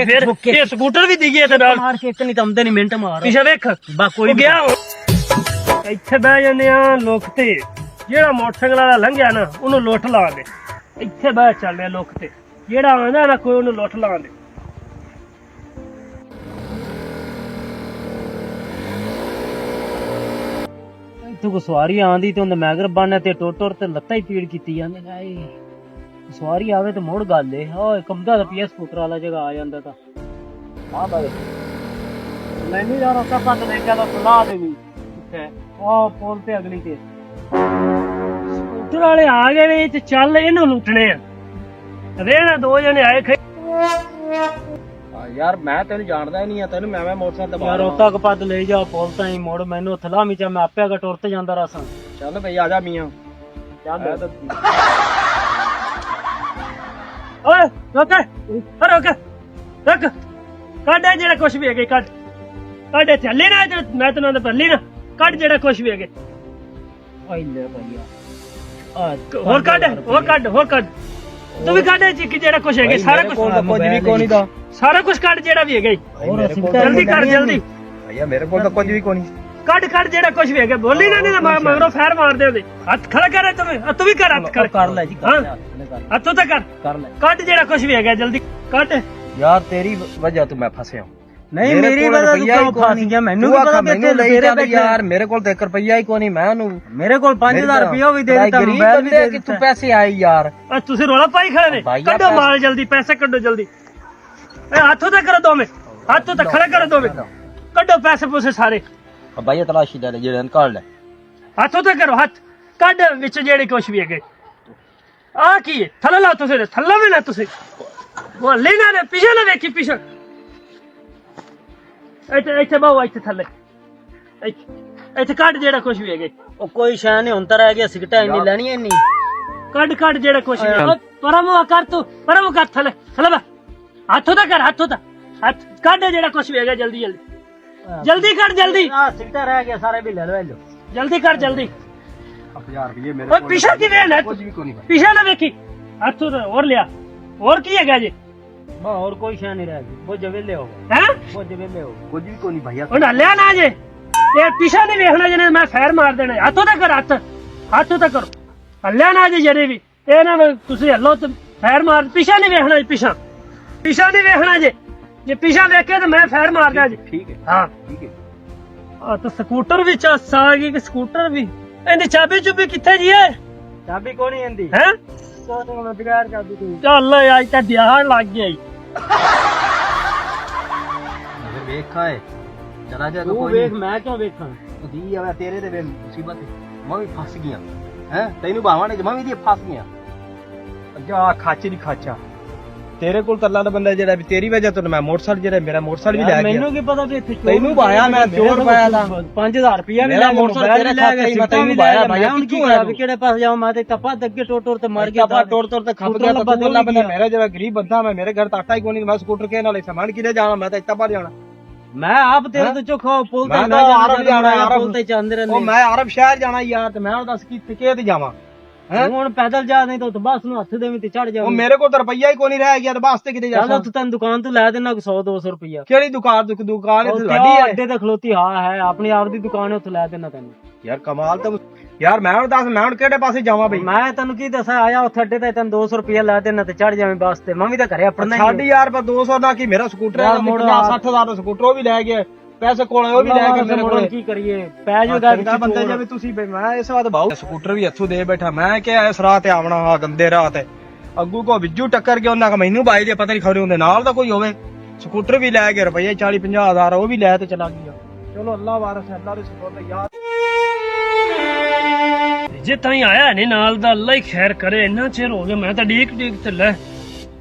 ਫਿਰ ਇਹ ਸਕੂਟਰ ਵੀ ਦਿਗੇ ਤੇ ਨਾਲ ਮਾਰ ਕੇ ਇੱਕ ਨਹੀਂ ਤਮਦੇ ਨਹੀਂ ਮਿੰਟ ਮਾਰ ਪਿੱਛੇ ਵੇਖ ਬਾ ਕੋਈ ਗਿਆ ਇੱਥੇ ਬਹਿ ਜਾਂਦੇ ਆ ਲੁੱਕ ਤੇ ਜਿਹੜਾ ਮੋਟਰਸਾਈਕਲ ਵਾਲਾ ਲੰਘਿਆ ਨਾ ਉਹਨੂੰ ਲੁੱਟ ਲਾ ਦੇ ਇੱਥੇ ਬਹਿ ਚੱਲਿਆ ਲੁੱਕ ਤੇ ਜਿਹੜਾ ਆਉਂਦਾ ਨਾ ਕੋਈ ਉਹਨੂੰ ਲੁੱਟ ਲਾ ਦੇ ਤੂੰ ਕੋ ਸਵਾਰੀ ਆਂਦੀ ਤੇ ਉਹਦੇ ਮੈਗਰ ਬੰਨ ਤੇ ਟੋਟਰ ਤੇ ਲੱਤਾਂ ਹੀ ਪੀੜ ਕੀਤੀ ਜਾਂਦੇ ਨੇ ਸਵਾਰੀ ਆਵੇ ਤੇ ਮੋੜ ਗੱਲ ਏ ਓਏ ਕੰਮਦਾ ਤਾਂ ਪੀਐਸ ਸਕੂਟਰ ਵਾਲਾ ਜਗ੍ਹਾ ਆ ਜਾਂਦਾ ਤਾਂ ਹਾਂ ਬਾਈ ਮੈਨੂੰ ਯਾਰ ਉਹ ਕਪਾ ਤੇ ਲੈ ਕੇ ਆਦਾ ਸੁਣਾ ਦੇ ਵੀ ਇੱਥੇ ਉਹ ਪੁੱਲ ਤੇ ਅਗਲੀ ਤੇ ਸਕੂਟਰ ਵਾਲੇ ਆ ਗਏ ਨੇ ਤੇ ਚੱਲ ਇਹਨੂੰ ਲੁੱਟਣੇ ਆ ਰਹਿਣਾ ਦੋ ਜਣੇ ਆਏ ਯਾਰ ਮੈਂ ਤੈਨੂੰ ਜਾਣਦਾ ਹੀ ਨਹੀਂ ਆ ਤੈਨੂੰ ਮੈਂ ਮੋਟਰਸਾਈਕਲ ਤੇ ਯਾਰ ਉੱਤਾ ਕਪੱਦ ਲੈ ਜਾ ਪੁੱਲ ਤਾਂ ਹੀ ਮੋੜ ਮੈਨੂੰ ਥਲਾ ਮੀਚਾ ਮੈਂ ਆਪੇ ਅਗਾ ਟੁਰ ਤੇ ਜਾਂਦਾ ਰਸਾਂ ਚੱਲ ਬਈ ਆ ਜਾ ਮੀਆਂ ਚੱਲ ਓਏ ਰੁਕ ਰੁਕ ਕੱਢ ਜਿਹੜਾ ਕੁਛ ਵੀ ਹੈਗੇ ਕੱਢ ਚੱਲੇ ਨਾ ਮੈਂ ਤੈਨੂੰ ਤਾਂ ਪੱਲੀ ਨਾ ਕੱਢ ਜਿਹੜਾ ਕੁਛ ਵੀ ਹੈਗੇ ਓਏ ਲੈ ਭਈਆ ਹੋਰ ਕੱਢ ਤੂੰ ਵੀ ਕੱਢ ਜਿਹੜਾ ਕੁਛ ਹੈਗੇ ਸਾਰਾ ਕੁਝ ਕੁਝ ਵੀ ਕੋਈ ਨਹੀਂ ਦਾ ਸਾਰਾ ਕੁਝ ਕੱਢ ਜਿਹੜਾ ਵੀ ਹੈਗਾ ਜਲਦੀ ਕਰ ਜਲਦੀ ਭਈਆ ਮੇਰੇ ਕੋਲ ਤਾਂ ਕੁਝ ਵੀ ਕੋਈ ਨਹੀਂ ਕੱਢ ਜਿਹੜਾ ਕੁਝ ਵੀ ਹੈਗਾ ਬੋਲੀ ਨਾ ਨਹੀਂ ਮਗਰੋਂ ਫੈਰ ਮਾਰ ਦੇ ਉਹਦੇ ਹੱਥ ਖੜਾ ਕਰ ਤੂੰ ਵੀ ਕਰ ਹੱਥ ਕਰ ਲੈ ਜੀ ਹੱਥੋਂ ਤਾਂ ਕਰ ਲੈ ਕੱਢ ਜਿਹੜਾ ਕੁਝ ਵੀ ਹੈਗਾ ਜਲਦੀ ਕੱਢ ਯਾਰ ਤੇਰੀ ਵਜ੍ਹਾ ਤੋਂ ਮੈਂ ਫਸਿਆ ਨਹੀਂ ਮੇਰੀ ਵਜ੍ਹਾ ਤੋਂ ਕਿਉਂ ਫਸ ਗਿਆ ਮੈਨੂੰ ਕੀ ਪਤਾ ਮੈਨੂੰ ਲਈ ਜਾਂਦਾ ਯਾਰ ਮੇਰੇ ਕੋਲ ਤਾਂ 1 ਰੁਪਈਆ ਹੀ ਕੋਈ ਨਹੀਂ ਮੈਂ ਉਹਨੂੰ ਮੇਰੇ ਕੋਲ 5000 ਰੁਪਈਆ ਵੀ ਦੇ ਦਿੱਤਾ ਮੋਬਾਈਲ ਵੀ ਦੇ ਕਿੱਥੋਂ ਪੈਸੇ ਆਏ ਯਾਰ ਤੁਸੀਂ ਰੋਲਾ ਪਾਈ ਖੜੇ ਨੇ ਕੱਢੋ ਮਾਲ ਜਲਦੀ ਪੈਸੇ ਕੱਢੋ ਜਲਦੀ ਹੱਥੋਂ ਤਾਂ ਕਰੋ ਦੋਵੇਂ ਹੱਥੋਂ ਤਾਂ ਖੜਾ ਕਰੋ ਦੋਵੇਂ ਕੱਢੋ ਪੈਸੇ ਪੂਸੇ ਸਾਰੇ ਭਾਈਆ ਤਲਾਸ਼ੀ ਲੈ ਜਿਹੜੇ ਨਿਕਾਲ ਲੈ ਹੱਥੋਂ ਤਾਂ ਕਰੋ ਹੱਥ ਕੱਢ ਵਿੱਚ ਜਿਹੜੇ ਕੁਛ ਵੀ ਹੈਗੇ ਆ ਕੀ ਹੈ ਥੱਲੇ ਲਾਓ ਤੁਸੀਂ ਥੱਲੇ ਵੀ ਨਾ ਤੁਸੀਂ ਉਹ ਲੈਣਾ ਨੇ ਪਿੱਛੇ ਨਾ ਵੇਖੀ ਪਿੱਛੇ ਇੱਥੇ ਬਾਹੂ ਇੱਥੇ ਥੱਲੇ ਇੱਥੇ ਕੱਢ ਜਿਹੜਾ ਕੁਛ ਵੀ ਹੈਗੇ ਉਹ ਕੋਈ ਸ਼ੈ ਨਹੀਂ ਹੁਣ ਤਾਂ ਰਹਿ ਗਿਆ ਸਿਗਟਾ ਇੰਨੀ ਲੈਣੀ ਇੰਨੀ ਕੱਢ ਜਿਹੜਾ ਕੁਛ ਵੀ ਪਰਮੋ ਕਰ ਤੂੰ ਪਰਮੋ ਕਰ ਥੱਲੇ ਬਾ ਹੱਥੋਂ ਤਾਂ ਕਰ ਹੱਥ ਕੱਢ ਜਿਹੜਾ ਕੁਛ ਵੀ ਹੈਗਾ ਜਲਦੀ ਕਰ ਜਲਦੀ ਆ ਸਿਗਟਾ ਰਹਿ ਗਿਆ ਸਾਰੇ ਵੀ ਲੈ ਲਓ ਜਲਦੀ ਕਰ ਜਲਦੀ 1000 ਰੁਪਏ ਮੇਰੇ ਓਏ ਪਿੱਛੇ ਕਿਵੇਂ ਨਾ ਕੁਝ ਵੀ ਕੋਈ ਨਹੀਂ ਪਿੱਛੇ ਨਾ ਵੇਖੀ ਹੱਥੋਂ ਹੋਰ ਲਿਆ ਹੋਰ ਕੀ ਹੈਗਾ ਜੀ ਬਾ ਹੋਰ ਕੋਈ ਸ਼ੈ ਨਹੀਂ ਰਹਿ ਗਈ ਉਹ ਜਵੇਲੇ ਹੋ ਹੈ ਉਹ ਜਵੇਲੇ ਹੋ ਕੁਝ ਵੀ ਕੋਈ ਨਹੀਂ ਭਈਆ ਉਹ ਲਿਆ ਨਾ ਜੇ ਤੇ ਪਿੱਛੇ ਨਹੀਂ ਵੇਖਣਾ ਜਿਹਨੇ ਮੈਂ ਫੈਰ ਮਾਰ ਦੇਣਾ ਹੱਥੋਂ ਤਾਂ ਕਰ ਹੱਥੋਂ ਤਾਂ ਕਰੋ ਹੱਲਿਆ ਨਾ ਜੇ ਜਿਹੜੇ ਵੀ ਇਹ ਨਾ ਤੁਸੀਂ ਹੱਲੋ ਤੇ ਫੈਰ ਮਾਰ ਪਿੱਛੇ ਨਹੀਂ ਵੇਖਣਾ ਪਿੱਛਾ ਨਹੀਂ ਵੇਖਣਾ ਜੇ ਪਿੱਛਾ ਵੇਖੇ ਤਾਂ ਮੈਂ ਫੈਰ ਮਾਰ ਦਿਆਂ ਜੀ ਠੀਕ ਹੈ ਹਾਂ ਠੀਕ ਹੈ ਆ ਤਾਂ ਸਕੂਟਰ ਵੀ ਚੱਸ ਆ ਗਈ ਕਿ ਸਕੂਟਰ ਵੀ ਇਹਦੀ ਚਾਬੀ ਚੁੱਬੀ ਕਿੱਥੇ ਜੀ ਹੈ ਚਾਬੀ ਕੋਈ ਨਹੀਂ ਆਂਦੀ ਹੈ ਮੈਂ ਬਿਗਾੜ ਚਾਬੀ ਤੂੰ ਚੱਲ ਅੱਜ ਤਾਂ ਦਿਹਾੜ ਲੱਗ ਗਿਆ ਵੇਖ ਖਾਏ ਚਲਾ ਜਾ ਤੂੰ ਵੇਖ ਮੈਂ ਕਿਉਂ ਵੇਖਾਂ ਦੀ ਆਵੇ ਤੇਰੇ ਤੇ ਮੁਸੀਬਤ ਮੈਂ ਵੀ ਫਸ ਗਿਆ ਹੈ ਤੈਨੂੰ ਬਾਵਾਂ ਨੇ ਜਮਾ ਵੀ ਦੀ ਫਸ ਗਿਆ ਜਾ ਖਾਚ ਨਹੀਂ ਖਾਚਾ ਤੇਰੇ ਕੋਲ ਤੱਲਾ ਦਾ ਬੰਦਾ ਜਿਹੜਾ ਵੀ ਤੇਰੀ ਵਜ੍ਹਾ ਤੋਂ ਮੈਂ ਮੋਟਰਸਾਈਕਲ ਜਿਹੜਾ ਮੇਰਾ ਮੋਟਰਸਾਈਕਲ ਵੀ ਲੈ ਗਿਆ ਮੈਨੂੰ ਕੀ ਪਤਾ ਵੀ ਇੱਥੇ ਤੈਨੂੰ ਪਾਇਆ ਮੈਂ ਚੋਰ ਪਾਇਆ ਦਾ 5000 ਰੁਪਇਆ ਵੀ ਲੈ ਮੋਟਰਸਾਈਕਲ ਲੈ ਗਿਆ ਮੈਂ ਤੈਨੂੰ ਪਾਇਆ ਭਾਈਆ ਹੁਣ ਕੀ ਹੋਇਆ ਵੀ ਕਿਹੜੇ ਪਾਸ ਜਾਵਾਂ ਮੈਂ ਤੇ ਤਪਾ ਅੱਗੇ ਟੋਟਰ ਤੇ ਮਰ ਗਿਆ ਤਪਾ ਟੋਟਰ ਤੇ ਖੱਪ ਗਿਆ ਤਾਂ ਬੰਦਾ ਮੇਰਾ ਜਿਹੜਾ ਗਰੀਬ ਬੰਦਾ ਮੈਂ ਮੇਰੇ ਘਰ ਤਾਂ ਆਟਾ ਹੀ ਕੋਈ ਨਹੀਂ ਮੈਂ ਸਕੂਟਰ ਕੇ ਨਾਲੇ ਸਮਾਨ ਕਿਨੇ ਜਾਣਾ ਮੈਂ ਤਾਂ ਇੱਤਾ ਬਾਹਰ ਜਾਣਾ ਮੈਂ ਆਪ ਤੇਰੇ ਤੋਂ ਚੁੱਕਾ ਪੁੱਲ ਤੇ ਮੈਂ ਆਰਬ ਜਾਣਾ ਪੁੱਲ ਤੇ ਚੰਦਰ ਨੇ ਉਹ ਮੈਂ ਅਰਬ ਸ਼ਹਿਰ ਜਾਣਾ ਯਾਰ ਤੇ ਮੈਂ ਉਹ ਦੱਸ ਕੀ ਤੇ ਜਾਵਾਂ ਹੁਣ ਪੈਦਲ ਜਾ ਨਹੀਂ ਤਾਂ ਬੱਸ ਨੂੰ ਹੱਥ ਦੇਵੀਂ ਤੇ ਚੜ ਜਾ ਉਹ ਮੇਰੇ ਕੋਲ ਤਾਂ ਰੁਪਈਆ ਹੀ ਕੋਈ ਨਹੀਂ ਰਹਿ ਗਿਆ ਤੇ ਬੱਸ ਤੇ ਕਿਤੇ ਜਾ ਚੱਲ ਤੂੰ ਤੈਨੂੰ ਦੁਕਾਨ ਤੋਂ ਲੈ ਦੇਣਾ 100-200 ਰੁਪਈਆ ਕਿਹੜੀ ਦੁਕਾਨ ਇੱਥੇ ਸਾਡੀ ਹੈ ਅੱਡੇ ਤੇ ਖਲੋਤੀ ਹੈ ਆਪਣੀ ਆਪ ਦੀ ਦੁਕਾਨ ਉੱਥੇ ਲੈ ਦੇਣਾ ਤੈਨੂੰ ਯਾਰ ਕਮਾਲ ਤਾਂ ਯਾਰ ਮੈਂ ਹੁਣ ਦੱਸ ਮੈਂ ਹੁਣ ਕਿਹੜੇ ਪਾਸੇ ਜਾਵਾਂ ਬਈ ਮੈਂ ਤੈਨੂੰ ਕੀ ਦੱਸਾਂ ਆਇਆ ਉੱਥੇ ਅੱਡੇ ਤੇ ਤੈਨੂੰ 200 ਰੁਪਈਆ ਲੈ ਦੇਣਾ ਤੇ ਚੜ ਜਾਵੇਂ ਬੱਸ ਤੇ ਮੈਂ ਵੀ ਤਾਂ ਘਰੇ ਆਪਣਾ ਸਾਡੀ ਯਾਰ ਪਰ 200 ਦਾ ਕੀ ਮੇਰਾ ਸਕੂਟਰ ਹੈ 50-60,000 ਦਾ ਸਕੂਟਰ ਉਹ ਵੀ ਲੈ ਗਿਆ ਪੈਸੇ ਕੋਲ ਉਹ ਵੀ ਲੈ ਕੇ ਮੇਰੇ ਕੋਲ ਕੀ ਕਰੀਏ ਪੈ ਜੂਗਾ ਬੰਦੇ ਜਿਵੇਂ ਤੁਸੀਂ ਮੈਂ ਇਸ ਵਾਰ ਬਾਹੂ ਸਕੂਟਰ ਵੀ ਇੱਥੋਂ ਦੇ ਬੈਠਾ ਮੈਂ ਕਿਹਾ ਇਸ ਰਾਹ ਤੇ ਆਵਣਾ ਆ ਗੰਦੇ ਰਾਹ ਤੇ ਅੱਗੂ ਕੋ ਵਿੱਜੂ ਟੱਕਰ ਗਿਆ ਉਹਨਾਂ ਕ ਮੈਨੂੰ ਬਾਈ ਦੇ ਪਤਾ ਨਹੀਂ ਖੜੇ ਹੁੰਦੇ ਨਾਲ ਦਾ ਕੋਈ ਹੋਵੇ ਸਕੂਟਰ ਵੀ ਲੈ ਕੇ ਰੁਪਈਆ 40-50,000 ਉਹ ਵੀ ਲੈ ਤੇ ਚਲਾ ਗਿਆ ਚਲੋ ਅੱਲਾ ਵਾਰਸ ਅੱਲਾ ਦੇ ਸ਼ੁਕਰ ਯਾਰ ਜੇ ਤਾਈ ਆਇਆ ਨੇ ਨਾਲ ਦਾ ਅੱਲਾ ਹੀ ਖੈਰ ਕਰੇ ਇੰਨਾ ਚਿਰ ਹੋ ਗਿਆ ਮੈਂ ਤਾਂ ਡੀਕ ਤੇ ਲੈ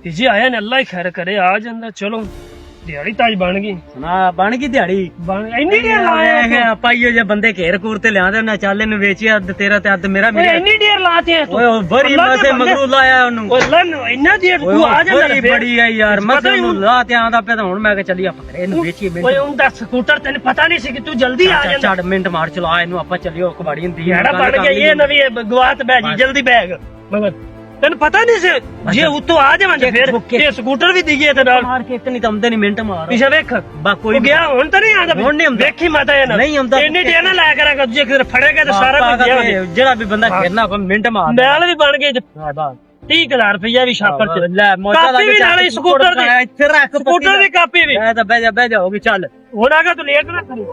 ਜੇ ਆਇਆ ਨੇ ਅੱਲਾ ਹੀ ਖੈਰ ਕਰੇ ਆ ਜਾਂਦਾ ਚਲੋ ਦਿਹਾੜੀ ਤਾਜ ਬਣ ਗਈ ਨਾ ਬਣ ਗਈ ਦਿਹਾੜੀ ਇੰਨੀ ਢੇਰ ਲਾਇਆ ਪਾਈਓ ਜੇ ਬੰਦੇ ਘੇਰ ਕੂਰ ਤੇ ਲਿਆਂਦੇ ਨਾ ਚੱਲ ਇਹਨੂੰ ਵੇਚਿਆ ਅੱਧ ਤੇਰਾ ਤੇ ਅੱਧ ਮੇਰਾ ਇੰਨੀ ਢੇਰ ਲਾਤੇ ਓਏ ਬੜੀ ਮਸੇ ਮਗਰੂ ਲਾਇਆ ਉਹਨੂੰ ਓਏ ਲੰਨ ਇੰਨਾ ਢੇਰ ਤੂੰ ਆ ਜਾਂਦਾ ਬੜੀ ਆ ਯਾਰ ਮਸੇ ਨੂੰ ਲਾ ਤੇ ਆਂਦਾ ਪਿਆ ਹੁਣ ਮੈਂ ਕਿ ਚੱਲੀ ਆਪਾਂ ਇਹਨੂੰ ਵੇਚੀਏ ਓਏ ਉਹਦਾ ਸਕੂਟਰ ਤੈਨੂੰ ਪਤਾ ਨਹੀਂ ਸੀ ਕਿ ਤੂੰ ਜਲਦੀ ਆ ਜਾਂਦਾ ਛੱਡ ਮਿੰਟ ਮਾਰ ਚਲਾ ਇਹਨੂੰ ਆਪਾਂ ਚੱਲਿਓ ਕਬਾੜੀ ਹੁੰਦੀ ਹੈ ਬਣ ਗਿਆ ਇਹ ਨਵੀਂ ਗਵਾਤ ਬੈ ਜੀ ਜਲਦੀ ਬੈਗ ਮਗਰ ਤੈਨੂੰ ਪਤਾ ਨਹੀਂ ਸੀ ਜੇ ਉੱਤੋਂ ਆ ਜਾਵਾਂ ਤੇ ਫਿਰ ਇਹ ਸਕੂਟਰ ਵੀ ਦਿਗੇ ਤੇ ਨਾਲ ਮਾਰ ਕੇ ਇੱਕ ਨਹੀਂ ਤਾਂ ਆਉਂਦੇ ਨਹੀਂ ਮਿੰਟ ਮਾਰ ਪਿੱਛੇ ਵੇਖ ਬਾ ਕੋਈ ਗਿਆ ਹੁਣ ਤਾਂ ਨਹੀਂ ਆਉਂਦਾ ਹੁਣ ਨਹੀਂ ਆਉਂਦਾ। ਵੇਖੀ ਮਾਤਾ ਇਹ ਨਾ ਨਹੀਂ ਆਉਂਦਾ। ਇੰਨੀ ਟੇਨ ਨਾ ਲਾਇਆ ਕਰਾਂਗਾ ਜੇ ਕਿਤੇ ਫੜੇਗਾ ਤੇ ਸਾਰਾ ਕੁਝ ਗਿਆ ਹੋਵੇ। ਜਿਹੜਾ ਵੀ ਬੰਦਾ ਖੇਡਣਾ ਕੋਈ ਮਿੰਟ ਮਾਰ ਨਾਲ ਵੀ ਬਣ ਗਏ ਹਾਂ ਬਸ 30000 ਰੁਪਇਆ ਵੀ ਛਾਪਰ ਚ ਲੈ ਮੋਟਾ ਕਾਪੀ ਵੀ ਨਾਲ ਹੀ ਸਕੂਟਰ ਦੀ ਇੱਥੇ ਰੱਖ ਸਕੂਟਰ ਦੀ ਕਾਪੀ ਵੀ ਬਹਿ ਜਾ ਹੋ ਗਈ ਚੱਲ ਹੁਣ ਆਗਾ ਤੂੰ ਲੇਟ ਨਾ ਕਰੀ